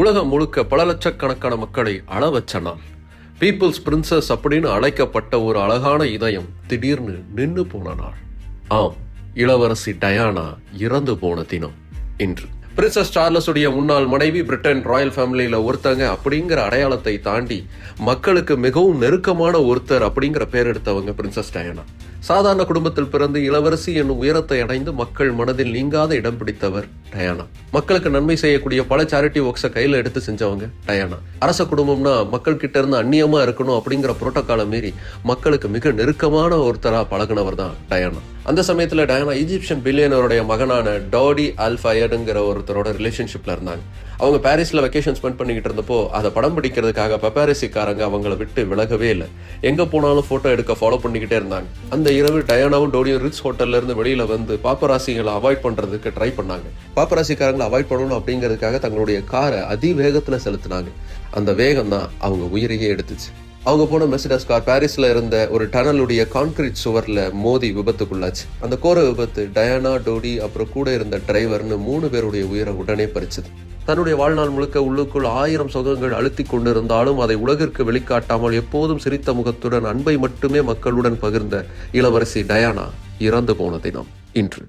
உலகம் முழுக்க பல லட்சக்கணக்கான மக்களை அளவச்ச நாள். பீப்புள்ஸ் பிரின்சஸ் அப்படின்னு அழைக்கப்பட்ட ஒரு அழகான இதயம் திடீர்னு நின்று போன நாள். ஆம், இளவரசி டயானா இறந்து போன தினம் இன்று. பிரின்சஸ் சார்லஸ் உடைய முன்னாள் மனைவி, பிரிட்டன் ராயல் ஃபேமிலியில ஒருத்தங்க அப்படிங்கிற அடையாளத்தை தாண்டி மக்களுக்கு மிகவும் நெருக்கமான ஒருத்தர் அப்படிங்கிற பேர் எடுத்தவங்க பிரின்சஸ் டயானா. சாதாரண குடும்பத்தில் பிறந்து இளவரசி என்னும் உயரத்தை அடைந்து மக்கள் மனதில் நீங்காத இடம் பிடித்தவர் டயானா. மக்களுக்கு நன்மை செய்யக்கூடிய பல சேரிட்டி ஒர்க்ஸை கையில எடுத்து செஞ்சவங்க டயானா. அரச குடும்பம்னா மக்கள் கிட்ட இருந்து அந்நியமா இருக்கணும் அப்படிங்கிற புரோட்டோகாலை மீறி மக்களுக்கு மிக நெருக்கமான ஒருத்தரா பழகினவர் தான் டயானா. அந்த சமயத்துல டயானா ஈஜிப்சியன் பில்லியனருடைய மகனான டாடி அல் ஃபயடுங்கிற ஒருத்தரோட ரிலேஷன்ஷிப்ல இருந்தாங்க. அவங்க பாரிஸ்ல வெக்கேஷன் ஸ்பெண்ட் பண்ணிக்கிட்டு இருந்தப்போ அதை படம் பிடிக்கிறதுக்காக பப்பாரிசிக்காரங்க அவங்கள விட்டு விலகவே இல்லை. எங்க போனாலும் போட்டோ எடுக்க ஃபாலோ பண்ணிக்கிட்டே இருந்தாங்க. அந்த இரவு டயானாவும் டோடியும் ரிட்ஸ் ஹோட்டல்ல இருந்து வெளியில வந்து பாப்பராசிகளை அவாய்ட் பண்றதுக்கு ட்ரை பண்ணாங்க. பாப்பராசிக்காரங்களை அவாய்ட் பண்ணணும் அப்படிங்கிறதுக்காக தங்களுடைய காரை அதிவேகத்துல செலுத்தினாங்க. அந்த வேகம் தான் அவங்க உயிரையே எடுத்துச்சு. அவங்க போன மெர்சிடஸ் கார் பாரிஸ்ல இருந்த ஒரு டனலுடைய கான்கிரீட் சுவர்ல மோதி விபத்துக்குள்ளாச்சு. அந்த கோர விபத்து டயானா, டோடி அப்புறம் கூட இருந்த டிரைவர்னு 3 பேருடைய உயிரை உடனே பறிச்சது. தன்னுடைய வாழ்நாள் முழுக்க உள்ளுக்குள் 1000 சுகங்கள் அழுத்தி கொண்டிருந்தாலும் அதை உலகிற்கு வெளிக்காட்டாமல் எப்போதும் சிரித்த முகத்துடன் அன்பை மட்டுமே மக்களுடன் பகிர்ந்த இளவரசி டயானா இறந்து போன தினம் இன்று.